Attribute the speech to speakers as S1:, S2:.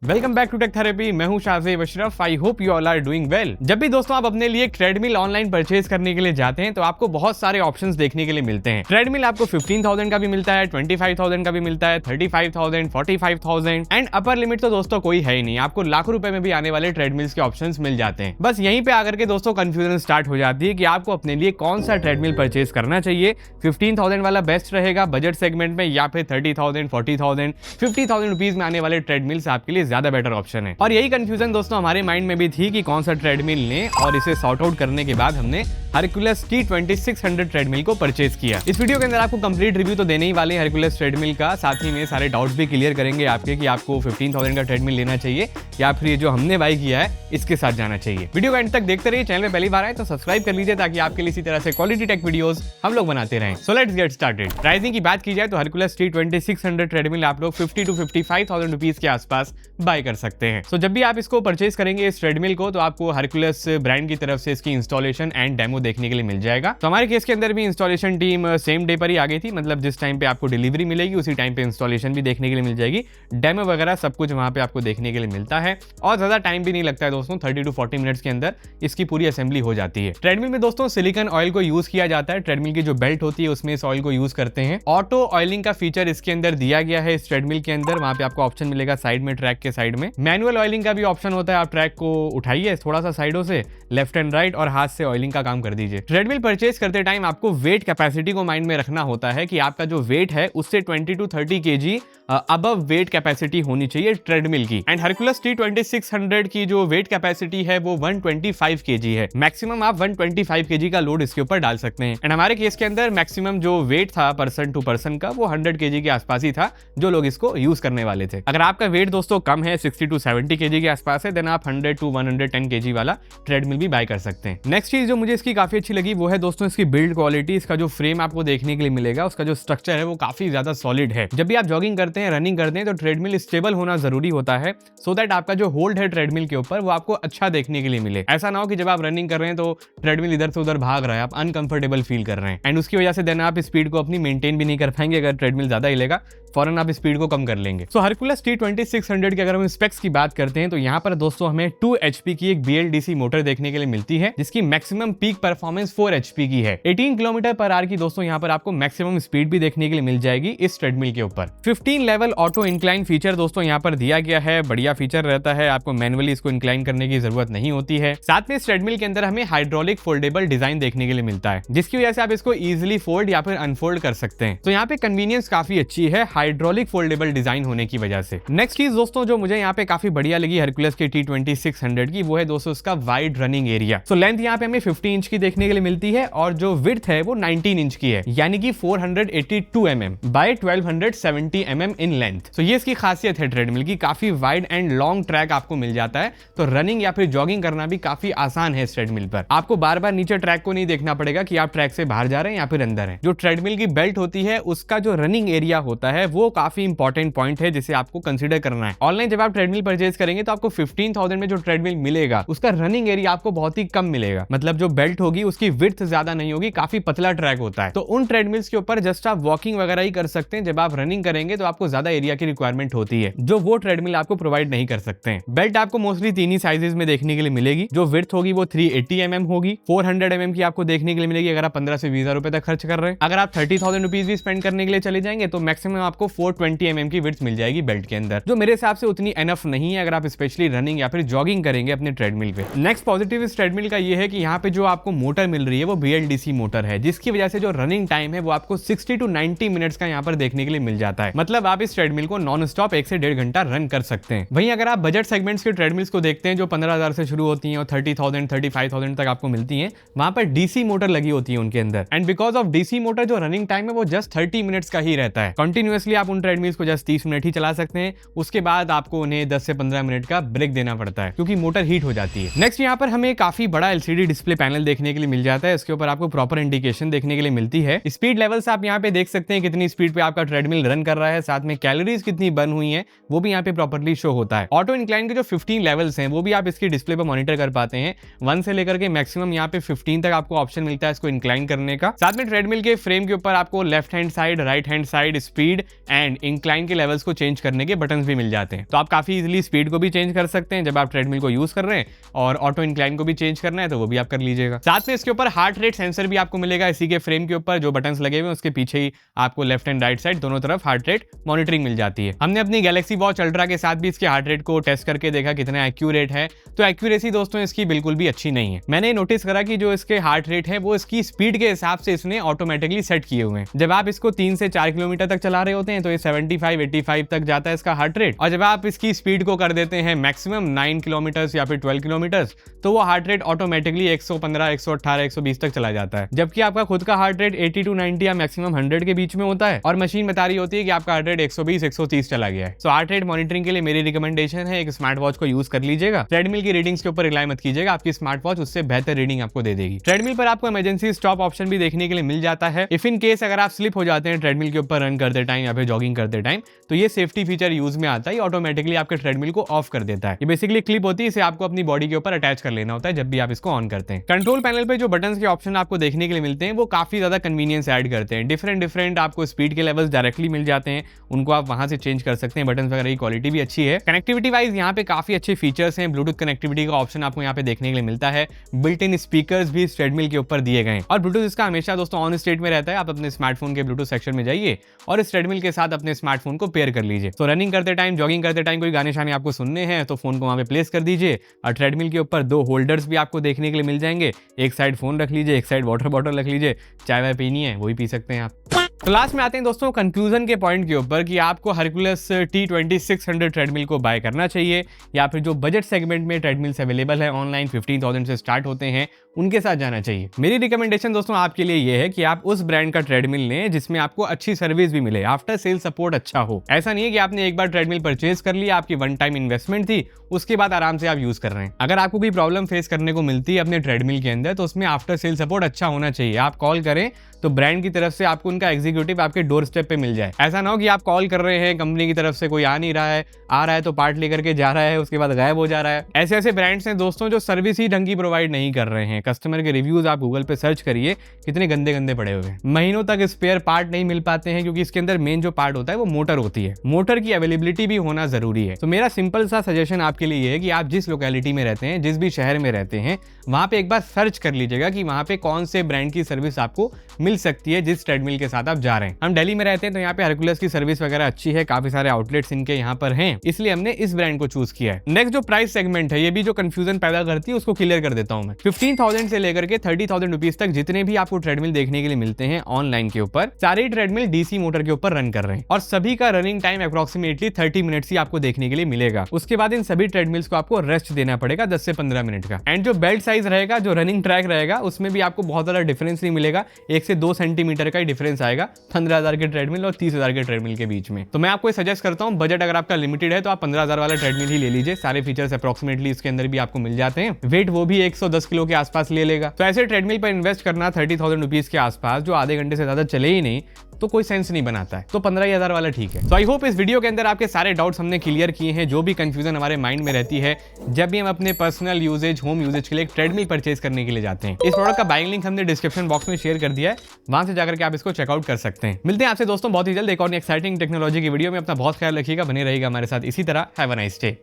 S1: Welcome back to tech therapy. मैं हूं Shahzeb Ashraf. I hope you all are doing well. जब भी दोस्तों आप अपने लिए ट्रेडमिल ऑनलाइन परचेज करने के लिए जाते हैं तो आपको बहुत सारे ऑप्शंस देखने के लिए मिलते हैं। ट्रेडमिल आपको 15,000 का भी मिलता है, 25,000 का भी मिलता है, 35,000, 45,000 एंड अपर लिमिट तो दोस्तों कोई है ही नहीं। आपको लाखों रुपए में भी आने वाले ट्रेडमिल्स के ऑप्शंस मिल जाते हैं। बस यहीं पे आकर के दोस्तों कंफ्यूजन स्टार्ट हो जाती है कि आपको अपने लिए कौन सा ट्रेडमिल परचेज करना चाहिए। 15,000 वाला बेस्ट रहेगा बजट सेगमेंट में, या फिर 30,000, 40,000, 50,000 रुपीज में आने वाले ट्रेडमिल्स आपके लिए ज्यादा बेटर ऑप्शन है। और यही कंफ्यूजन दोस्तों हमारे माइंड में भी थी कि कौन सा ट्रेडमिल लें, और इसे सॉर्ट आउट करने के बाद हमने हरकुलस T2600 ट्रेडमिल को परचेज किया। इस वीडियो के अंदर आपको कंप्लीट रिव्यू तो देने ही वाले हैं हरकुलस ट्रेडमिल का, साथ ही में सारे डाउट्स भी क्लियर करेंगे आपके कि आपको 15,000 का ट्रेडमिल लेना चाहिए या फिर ये जो हमने बाय किया है इसके साथ जाना चाहिए। वीडियो को एंड तक देखते रहिए। चैनल में पहली बार आए तो सब्सक्राइब कर लीजिए ताकि आपके लिए इसी तरह से क्वालिटी टेक वीडियोस हम लोग बनाते रहें। So let's get started. Pricing की बात की जाए तो हरकुलस T2600 ट्रेडमिल आप लोग 50 to 55,000 रुपीज के आसपास बाय कर सकते हैं। सो जब भी आप इसको परचेज करेंगे इस ट्रेडमिल को, तो आपको हरकुलस ब्रांड की तरफ से इसकी इंस्टॉलेशन एंड डेमो देखने के लिए मिल जाएगा। तो हमारे केस के अंदर भी इंस्टॉलेशन टीम सेम डे पर ही आ गई थी, मतलब जिस टाइम पे आपको डिलीवरी मिलेगी उसी टाइम पे इंस्टॉलेशन भी देखने के लिए मिल जाएगी। डेमो वगैरह सब कुछ वहां पे आपको देखने के लिए मिलता है और ज्यादा टाइम भी नहीं लगता है दोस्तों। 30 to 40 मिनट्स के अंदर इसकी पूरी असेंबली हो जाती है। ट्रेडमिल में दोस्तों सिलिकॉन ऑयल को यूज किया जाता है। ट्रेडमिल की जो बेल्ट होती है उसमें इस ऑयल को यूज करते हैं। ऑटो ऑयलिंग का फीचर इसके अंदर दिया गया है इस ट्रेडमिल के अंदर। वहां पे आपको ऑप्शन मिलेगा साइड में, ट्रैक के साइड में मैनुअल ऑयलिंग का भी ऑप्शन होता है। आप ट्रैक को उठाइए थोड़ा सा साइडों से, लेफ्ट एंड राइट, और हाथ से ऑयलिंग का काम कर दीजिए। ट्रेडमिल परचेज करते टाइम आपको वेट कैपेसिटी को माइंड में रखना होता है कि आपका जो वेट है उससे 20 to 30 kg above wait capacity होनी चाहिए ट्रेडमिल की। एंड हरकुलस T2600 की जो वेट कैपेसिटी है वो 125 kg है। मैक्सिमम आप 125 kg का लोड इसके ऊपर डाल सकते हैं। एंड हमारे केस के अंदर मैक्सिमम जो वेट था पर्सन टू पर्सन का वो 100 kg के आसपास ही था जो लोग इसको यूज करने वाले थे। अगर आपका वेट दोस्तों कम है, 60 to 70 kg के आसपास है, देन आप 100 to 110 kg वाला ट्रेडमिल भी बाय कर सकते हैं। नेक्स्ट चीज जो मुझे इसकी काफी अच्छी लगी वो है दोस्तों इसकी बिल्ड क्वालिटी। इसका जो फ्रेम आपको देखने के लिए मिलेगा, उसका जो स्ट्रक्चर है वो काफी ज्यादा सॉलिड है। जब भी आप जॉगिंग करते हैं, रनिंग करते हैं, तो ट्रेडमिल स्टेबल होना जरूरी होता है, सो दैट आपका जो होल्ड है ट्रेडमिल के ऊपर वो आपको अच्छा देखने के लिए मिले। ऐसा ना हो कि जब आप रनिंग कर रहे हैं तो ट्रेडमिल इधर से उधर भाग रहा है, आप अनकंफर्टेबल फील कर रहे हैं, एंड उसकी वजह से देन आप स्पीड को अपनी मेंटेन भी नहीं कर पाएंगे। अगर ट्रेडमिल ज्यादा हिलेगा फौरन आप स्पीड को कम कर लेंगे। सो हरकुलस T2600 की अगर हम स्पेक्स की बात करते हैं तो यहाँ पर दोस्तों हमें 2 HP की एक BLDC मोटर देखने के लिए मिलती है, जिसकी मैक्सिमम पीक परफॉर्मेंस 4 HP की है। 18 km/h की दोस्तों यहाँ पर आपको मैक्सिमम स्पीड भी देखने के लिए मिल जाएगी इस ट्रेडमिल के ऊपर। 15 लेवल ऑटो इंक्लाइन फीचर दोस्तों यहाँ पर दिया गया है। बढ़िया फीचर रहता है, आपको मैनुअली इसको इंक्लाइन करने की जरूरत नहीं होती है। साथ में इस ट्रेडमिल के अंदर हमें हाइड्रोलिक फोल्डेबल डिजाइन देखने के लिए मिलता है, जिसकी वजह से आप इसको इजिली फोल्ड या फिर अनफोल्ड कर सकते हैं। तो यहाँ पे कन्वीनियंस काफी अच्छी है हाइड्रोलिक फोल्डेबल डिजाइन होने की वजह से। नेक्स्ट चीज दोस्तों जो मुझे यहाँ पे काफी बढ़िया लगी हरकुलस के T2600 की, वो है दोस्तों उसका wide running area. So length यहाँ पे हमें 50 इंच की देखने के लिए मिलती है और जो विड्थ है वो 19 इंच की है, यानी कि 482 mm by 1270 mm in length. So ये इसकी खासियत है ट्रेडमिल की, काफी वाइड एंड लॉन्ग ट्रैक आपको मिल जाता है, तो रनिंग या फिर जॉगिंग करना भी काफी आसान है इस ट्रेडमिल पर। आपको बार बार नीचे ट्रैक को नहीं देखना पड़ेगा कि आप ट्रैक से बाहर जा रहे हैं या फिर अंदर हैं। जो ट्रेडमिल की बेल्ट होती है उसका जो रनिंग एरिया होता है वो काफी इंपॉर्टेंट पॉइंट है जिसे आपको कंसीडर करना है। ऑनलाइन जब आप ट्रेडमिल परचेज करेंगे तो आपको 15,000 में जो ट्रेडमिल मिलेगा उसका रनिंग एरिया आपको बहुत ही कम मिलेगा, मतलब जो बेल्ट होगी उसकी विड्थ ज्यादा नहीं होगी, काफी पतला ट्रैक होता है। तो उन ट्रेडमिल्स के ऊपर जस्ट आप वॉकिंग वगैरह ही कर सकते हैं। जब आप रनिंग करेंगे तो आपको ज्यादा एरिया की रिक्वायरमेंट होती है जो वो ट्रेडमिल आपको प्रोवाइड नहीं कर सकते हैं। बेल्ट आपको मोस्टली 3 ही साइजेस में देखने के लिए मिलेगी। जो विड्थ होगी वो 380 mm होगी, 400 mm की आपको देखने के लिए मिलेगी अगर आप 15 से 20,000 रुपए तक खर्च कर रहे हैं। अगर आप 30,000 रुपीज भी स्पेंड करने के लिए चले जाएंगे तो मैक्सिमम आपको 420 mm की विड्थ मिल जाएगी बेल्ट के अंदर, जो मेरे हिसाब से उतनी एनफ नहीं है अगर आप स्पेशली रनिंग या फिर जॉगिंग करेंगे अपने ट्रेडमिल पे। नेक्स्ट पॉजिटिव इस ट्रेडमिल का ये है कि यहाँ पे जो आपको मोटर मिल रही है वो BLDC मोटर है, जिसकी वजह से जो रनिंग टाइम है वो आपको 60 to 90 मिनट्स का यहाँ पर देखने के लिए मिल जाता है। मतलब आप इस ट्रेडमिल को नॉन स्टॉप 1 से 1.5 घंटा रन कर सकते हैं। वहीं अगर आप बजट सेगमेंट्स के ट्रेडमिल्स को देखते हैं जो 15,000 से शुरू होती हैं और 30,000, 35,000 तक आपको मिलती हैं, वहां पर DC मोटर लगी होती है उनके अंदर। And because of DC motor जो रनिंग टाइम है वो जस्ट 30 मिनट्स का ही रहता है। कंटिन्यूअसली आप उन ट्रेडमिल्स को जस्ट 30 मिनट ही चला सकते हैं, उसके बाद आपको उन्हें 10 से 15 मिनट का ब्रेक देना पड़ता है क्योंकि मोटर हीट हो जाती है। नेक्स्ट यहाँ पर हमें काफी बड़ा LCD डिस्प्ले पैनल देखने के लिए मिल जाता है। इसके ऊपर आपको प्रॉपर इंडिकेशन देखने के लिए मिलती है। स्पीड लेवल्स आप यहाँ पे देख सकते हैं कितनी स्पीड पे आपका ट्रेडमिल रन कर रहा है, साथ में कैलोरीज कितनी बर्न हुई है वो भी यहाँ पे प्रॉपर्ली शो होता है। ऑटो इंक्लाइन के जो 15 लेवल्स हैं वो भी आप इसकी डिस्प्ले पर मॉनिटर कर पाते हैं। 1 से लेकर के मैक्सिमम यहाँ पे 15 तक आपको ऑप्शन मिलता है इसको इंक्लाइन करने का। साथ में ट्रेडमिल के फ्रेम के ऊपर आपको left hand side, right hand side, speed and incline के लेवल्स को चेंज करने के बटन्स भी मिल जाते हैं। तो आप काफी इजीली स्पीड को भी चेंज कर सकते हैं जब आप ट्रेडमिल को यूज कर रहे हैं, और ऑटो इंक्लाइन को भी चेंज करना है तो वो भी आप कर लीजिएगा। साथ में इसके ऊपर हार्ट रेट सेंसर भी आपको मिलेगा। इसी के फ्रेम के ऊपर जो बटन्स लगे हुए हैं उसके पीछे ही आपको लेफ्ट एंड राइट साइड दोनों तरफ हार्ट रेट मॉनिटरिंग मिल जाती है। हमने अपनी गैलेक्सी वॉच अल्ट्रा के साथ भी इसके हार्ट रेट को टेस्ट करके देखा कितना एक्यूरेट है, तो एक्यूरेसी दोस्तों इसकी बिल्कुल भी अच्छी नहीं है। मैंने नोटिस करा कि जो इसके हार्ट रेट है वो इसकी स्पीड के हिसाब से इसने ऑटोमेटिकली सेट किए हुए हैं। जब आप इसको 3 से 4 किलोमीटर तक चला रहे होते हैं तो ये 75-85 तक जाता है इसका हार्ट रेट, और जब आप इसकी स्पीड को कर देते हैं मैक्सिमम 9 किलोमीटर या फिर 12 किलोमीटर तो वो हार्ट रेट ऑटोमेटिकली 115, 118, 120 तक चला जाता है। जबकि आपका खुद का हार्ट रेट 80 to 90 या मैक्सिमम 100 के बीच में होता है, और मशीन बता रही होती है कि आपका हार्ट रेट 120, 130 चला गया है। तो हार्ट रेट मॉनिटरिंग के लिए मेरी रिकमेंडेशन है एक स्मार्ट वॉच को यूज कर लीजिएगा। ट्रेडमिल की रीडिंग्स के ऊपर रिलाई मत कीजिएगा, आपकी स्मार्ट वॉच उससे बेहतर रीडिंग आपको दे देगी। ट्रेडमिल पर आपको इमरजेंसी स्टॉप ऑप्शन भी देखने के लिए मिल जाता है। इफ इन केस अगर आप स्लिप हो जाते हैं ट्रेडमिल के ऊपर रन करते टाइम या फिर जॉगिंग करते टाइम, तो ये सेफ्टी फीचर यूज में आता है, ऑटोमेटिकली आपके ट्रेडमिल को ऑफ कर देता है। ये बेसिकली क्लिप होती है, इसे आपको अपनी बॉडी के ऊपर अटैच कर लेना होता है जब भी आप इसको ऑन करते हैं। कंट्रोल पैनल पे जो बटन्स के ऑप्शन आपको देखने के लिए मिलते हैं वो काफी ज्यादा कन्वीनियंस ऐड करते हैं। डिफरेंट आपको स्पीड के लेवल्स डायरेक्टली मिल जाते हैं, उनको आप वहां से चेंज कर सकते हैं। बटन्स वगैरह की क्वालिटी भी अच्छी है। कनेक्टिविटी वाइज यहाँ पे काफी अच्छे फीचर्स हैं। ब्लूटूथ कनेक्टिविटी का ऑप्शन आपको यहाँ पे देखने के लिए मिलता है। बिल्ट इन स्पीकर्स भी ट्रेडमिल के ऊपर दिए गए हैं, और ब्लूटूथ इसका हमेशा दोस्तों ऑन स्टेट में रहता है। आप अपने स्मार्टफोन के ब्लूटूथ सेक्शन में जाइए और इस ट्रेडमिल के साथ अपने स्मार्टफोन को पेयर कर लीजिए। तो रनिंग करते टाइम, जॉगिंग करते टाइम कोई गाने शाने आपको सुनने हैं तो फोन को वहां पे प्लेस कर दीजिए, और ट्रेडमिल के ऊपर 2 होल्डर्स भी आपको देखने के लिए मिल जाएंगे। एक साइड फोन रख लीजिए, एक साइड वाटर बॉटल रख लीजिए, चाय वाय पीनी है वही पी सकते हैं आप। तो लास्ट में आते हैं दोस्तों कंक्लूजन के पॉइंट के ऊपर कि आपको हरकुलस T2600 ट्रेडमिल को बाय करना चाहिए, या फिर जो बजट सेगमेंट में ट्रेडमिल्स अवेलेबल है ऑनलाइन 15,000 से स्टार्ट होते हैं उनके साथ जाना चाहिए। मेरी रिकमेंडेशन दोस्तों आपके लिए ये है कि आप उस ब्रांड का ट्रेडमिल लें जिसमें आपको अच्छी सर्विस भी मिले, आफ्टर सेल सपोर्ट अच्छा हो। ऐसा नहीं है कि आपने एक बार ट्रेडमिल परचेज कर लिया, आपकी वन टाइम इन्वेस्टमेंट थी, उसके बाद आराम से आप यूज कर रहे हैं। अगर आपको कोई प्रॉब्लम फेस करने को मिलती है अपने ट्रेडमिल के अंदर तो उसमें आफ्टर सेल सपोर्ट अच्छा होना चाहिए। आप कॉल करें तो ब्रांड की तरफ से आपको उनका एग्जीक्यूटिव आपके डोर स्टेप पे मिल जाए। ऐसा ना हो कि आप कॉल कर रहे हैं, कंपनी की तरफ से कोई आ नहीं रहा है, आ रहा है तो पार्ट लेकर के जा रहा है, उसके बाद गायब हो जा रहा है। ऐसे ऐसे ब्रांड्स हैं दोस्तों जो सर्विस ही ढंग की प्रोवाइड नहीं कर रहे हैं। कस्टमर के रिव्यूज आप गूगल पे सर्च करिए, कितने गंदे गंदे पड़े हुए हैं। महीनों तक स्पेयर पार्ट नहीं मिल पाते हैं, क्योंकि इसके अंदर मेन जो पार्ट होता है वो मोटर होती है। मोटर की अवेलेबिलिटी भी होना जरूरी है। तो मेरा सिंपल सा सजेशन आपके लिए ये है कि आप जिस लोकेलिटी में रहते हैं, जिस भी शहर में रहते हैं, वहां पे एक बार सर्च कर लीजिएगा कि वहां पे कौन से ब्रांड की सर्विस आपको मिल सकती है जिस ट्रेडमिल के साथ आप जा रहे हैं। हम दिल्ली में रहते हैं तो यहाँ पे हरकुलस की सर्विस वगैरह अच्छी है, काफी सारे आउटलेट्स इनके यहाँ पर हैं, इसलिए हमने इस ब्रांड को चूज किया है। नेक्स्ट जो प्राइस सेगमेंट है, ये भी जो कंफ्यूजन पैदा करती है उसको क्लियर कर देता हूं मैं। 15,000 से लेकर के 30,000 रुपीज तक जितने भी आपको ट्रेडमिल देखने के लिए मिलते हैं ऑनलाइन के ऊपर, सारे ट्रेडमिल डीसी मोटर के ऊपर रन कर रहे हैं, और सभी का रनिंग टाइम अप्रोक्सीमेटली 30 मिनट्स ही आपको देखने के लिए मिलेगा। उसके बाद इन सभी ट्रेडमिल्स को आपको रेस्ट देना पड़ेगा 10 से 15 मिनट का। एंड जो बेल्ट साइज रहेगा, जो रनिंग ट्रैक रहेगा, उसमें भी आपको बहुत ज्यादा डिफरेंस नहीं मिलेगा। 1 से 2 सेंटीमीटर का ही डिफरेंस आएगा 15,000 के ट्रेडमिल और 30,000 के ट्रेडमिल के बीच में। तो मैं आपको सजेस्ट करता हूं, बजट अगर आपका लिमिटेड है तो आप 15,000 वाला ट्रेडमिल ही ले लीजिए। सारे फीचर्स अप्रोक्सीमेटली इसके अंदर भी आपको मिल जाते हैं। वेट वो भी 110 किलो के आसपास ले लेगा। तो ऐसे ट्रेडमिल पर इन्वेस्ट करना 30,000 रुपीज के आसपास, जो आधे घंटे से ज्यादा चले ही नहीं, तो कोई सेंस नहीं बनाता है। तो 15,000 वाला ठीक है। तो आई होप इस वीडियो के अंदर आपके सारे डाउट्स हमने क्लियर किए हैं, जो भी कंफ्यूजन हमारे माइंड में रहती है जब भी हम अपने पर्सनल यूजेज, होम यूजेज के लिए एक ट्रेडमिल परचेज करने के लिए जाते हैं। इस प्रोडक्ट का बाइंग लिंक हमने डिस्क्रिप्शन बॉक्स में शेयर कर दिया है, वहां से जाकर के आप इसको चेकआउट कर सकते हैं। मिलते हैं आपसे दोस्तों बहुत ही जल्द एक और एक्साइटिंग टेक्नोलॉजी की वीडियो में। अपना बहुत ख्याल रखिएगा, बने रहिएगा हमारे साथ इसी तरह। Have a nice day.